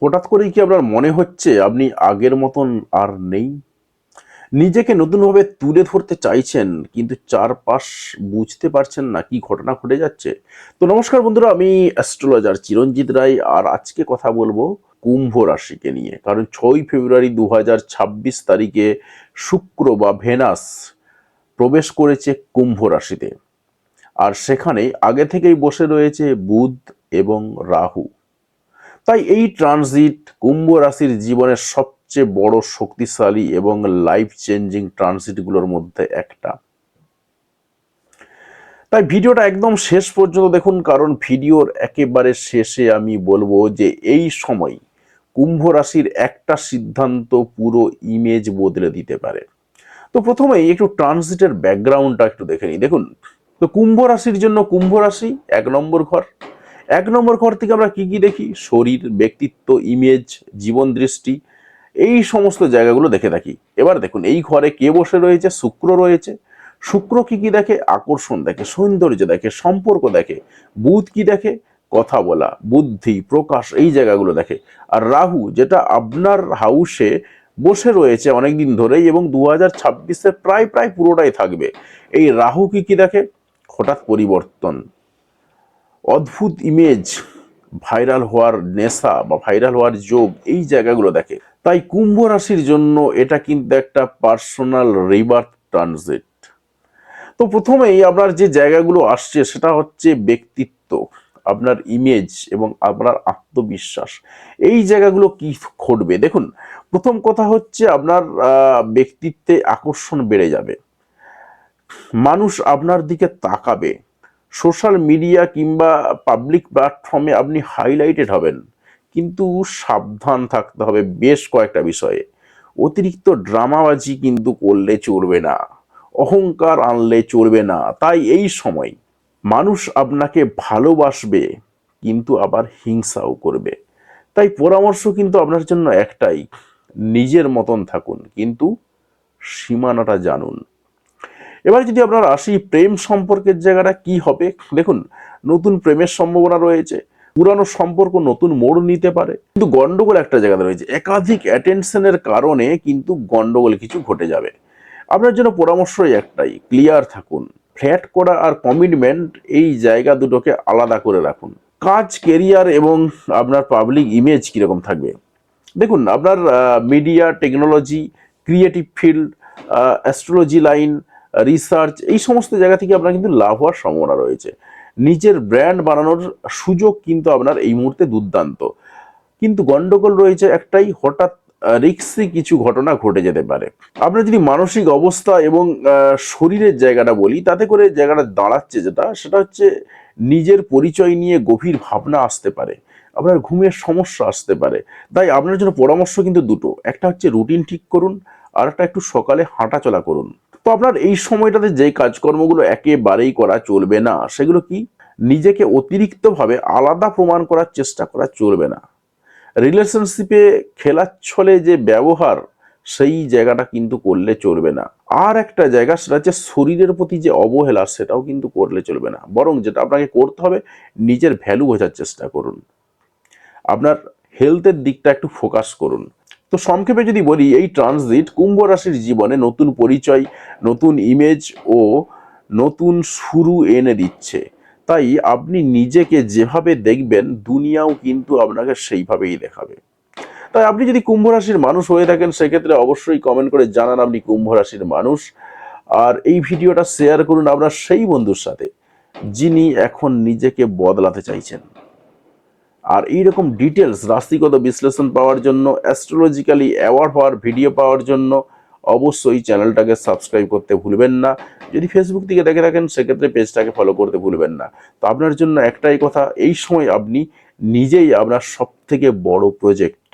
হঠাৎ করেই কি আপনার মনে হচ্ছে আপনি আগের মতন আর নেই? নিজেকে নতুনভাবে তুলে ধরতে চাইছেন, কিন্তু চারপাশ বুঝতে পারছেন না কি ঘটনা ঘটে যাচ্ছে? তো নমস্কার বন্ধুরা, আমি অ্যাস্ট্রোলজার চিরঞ্জিত রায়, আর আজকে কথা বলবো কুম্ভ রাশিকে নিয়ে। কারণ 6ই ফেব্রুয়ারি 2026 তারিখে শুক্র বা ভেনাস প্রবেশ করেছে কুম্ভ রাশিতে। আর সেখানে আগে থেকেই বসে রয়েছে বুধ এবং রাহু। তাই এই ট্রানজিট কুম্ভ রাশির জীবনের সবচেয়ে বড় শক্তিশালী এবং লাইফ চেঞ্জিং ট্রানজিটগুলোর মধ্যে একটা। তাই ভিডিওটা একদম শেষ পর্যন্ত দেখুন, কারণ ভিডিওর একেবারে শেষে আমি বলবো যে এই সময় কুম্ভ রাশির একটা সিদ্ধান্ত পুরো ইমেজ বদলে দিতে পারে। তো প্রথমেই একটু ট্রানজিটের ব্যাকগ্রাউন্ডটা একটু দেখে নিই। দেখুন, তো কুম্ভ রাশির জন্য কুম্ভ রাশি 1 নম্বর ঘর। 1 নম্বর ঘর থেকে আমরা কি কি দেখি? শরীর, ব্যক্তিত্ব, ইমেজ, জীবন দৃষ্টি, এই সমস্ত জায়গাগুলো দেখে থাকি। এবার দেখুন, এই ঘরে কে বসে রয়েছে? শুক্র রয়েছে। শুক্র কি কি দেখে? আকর্ষণ দেখে, সৌন্দর্য দেখে, সম্পর্ক দেখে। বুধ কি দেখে? কথা বলা, বুদ্ধি, প্রকাশ, এই জায়গাগুলো দেখে। আর রাহু, যেটা আপনার হাউসে বসে রয়েছে অনেকদিন ধরেই এবং 2026-এ প্রায় প্রায় পুরোটাই থাকবে। এই রাহু কি কি দেখে? হঠাৎ পরিবর্তন, অদ্ভুত ইমেজ, ভাইরাল হওয়ার নেশা বা ভাইরাল হওয়ার যোগ, এই জায়গাগুলো দেখে। তাই কুম্ভ রাশির জন্য এটা কিন্তু একটা পার্সোনাল রিবার্থ ট্রানজিট। তো প্রথমেই আপনার যে জায়গাগুলো আসছে সেটা হচ্ছে ব্যক্তিত্ব, আপনার ইমেজ এবং আপনার আত্মবিশ্বাস। এই জায়গাগুলো কি ঘটবে দেখুন। প্রথম কথা হচ্ছে আপনার ব্যক্তিত্বে আকর্ষণ বেড়ে যাবে, মানুষ আপনার দিকে তাকাবে, সোশ্যাল মিডিয়া কিংবা পাবলিক প্ল্যাটফর্মে আপনি হাইলাইটেড হবেন। কিন্তু সাবধান থাকতে হবে বেশ কয়েকটা বিষয়ে। অতিরিক্ত ড্রামাবাজি কিন্তু করলে চলবে না, অহংকার আনলে চলবে না। তাই এই সময় মানুষ আপনাকে ভালোবাসবে, কিন্তু আবার হিংসাও করবে। তাই পরামর্শ কিন্তু আপনার জন্য একটাই: নিজের মতন থাকুন, কিন্তু সীমানাটা জানুন। এবার যদি আপনার আসি প্রেম সম্পর্কের জায়গাটা কি হবে, দেখুন, নতুন প্রেমের সম্ভাবনা রয়েছে। পুরানো সম্পর্ক নতুন মোড় নিতে পারে, কিন্তু গন্ডগোল একটা জায়গাতে রয়েছে। একাধিক অ্যাটেনশনের কারণে কিন্তু গন্ডগোল কিছু ঘটে যাবে। আপনার জন্য পরামর্শই একটাই: ক্লিয়ার থাকুন। ফ্ল্যাট করা আর কমিটমেন্ট, এই জায়গা দুটোকে আলাদা করে রাখুন। কাজ, কেরিয়ার এবং আপনার পাবলিক ইমেজ কিরকম থাকবে? দেখুন, আপনার media, technology, creative field, astrology line, research, এই সমস্ত জায়গা থেকে আপনার কিন্তু লাভ হওয়ার সম্ভাবনা রয়েছে। নিজের ব্র্যান্ড বানানোর সুযোগ কিন্তু আপনার এই মুহূর্তে দুর্দান্ত। কিন্তু গন্ডগোল রয়েছে একটাই: হঠাৎ রিস্কি কিছু ঘটনা ঘটে যেতে পারে। আপনার যদি মানসিক অবস্থা এবং শরীরের জায়গাটা বলি, তাতে করে জায়গাটা দাঁড়াচ্ছে সেটা হচ্ছে নিজের পরিচয় নিয়ে গভীর ভাবনা আসতে পারে, আপনার ঘুমের সমস্যা আসতে পারে। তাই আপনার জন্য পরামর্শ কিন্তু দুটো: একটা হচ্ছে রুটিন ঠিক করুন, আর একটা একটু সকালে হাঁটাচলা করুন। তো আপনার এই সময়টাতে যে কাজকর্মগুলো একেবারেই করা চলবে না সেগুলো কি? নিজেকে অতিরিক্তভাবে আলাদা প্রমাণ করার চেষ্টা করা চলবে না। রিলেশনশিপে খেলার ছলে যে ব্যবহার, সেই জায়গাটা কিন্তু করলে চলবে না। আর একটা জায়গা, সেটা হচ্ছে শরীরের প্রতি যে অবহেলা, সেটাও কিন্তু করলে চলবে না। বরং যেটা আপনাকে করতে হবে, নিজের ভ্যালু বোঝার চেষ্টা করুন, আপনার হেলথের দিকটা একটু ফোকাস করুন। তো সংক্ষেপে যদি বলি, এই ট্রানজিট কুম্ভ রাশির জীবনে নতুন পরিচয়, নতুন ইমেজ ও নতুন শুরু এনে দিচ্ছে। তাই আপনি নিজেকে যেভাবে দেখবেন, দুনিয়াও কিন্তু আপনাকে সেইভাবেই দেখাবে। তাই আপনি যদি কুম্ভ রাশির মানুষ হয়ে থাকেন, সেক্ষেত্রে অবশ্যই কমেন্ট করে জানান আপনি কুম্ভ রাশির মানুষ। আর এই ভিডিওটা শেয়ার করুন আপনার সেই বন্ধুর সাথে যিনি এখন নিজেকে বদলাতে চাইছেন। আর এইরকম ডিটেলস রাশিগত বিশ্লেষণ পাওয়ার জন্য, অ্যাস্ট্রোলজিক্যালি অ্যাওয়ার্ড হওয়ার ভিডিও পাওয়ার জন্য অবশ্যই চ্যানেলটাকে সাবস্ক্রাইব করতে ভুলবেন না। যদি ফেসবুক থেকে দেখে থাকেন, সেক্ষেত্রে পেজটাকে ফলো করতে ভুলবেন না। তো আপনার জন্য একটাই কথা: এই সময় আপনি নিজেই আপনার সব থেকে বড় প্রজেক্ট।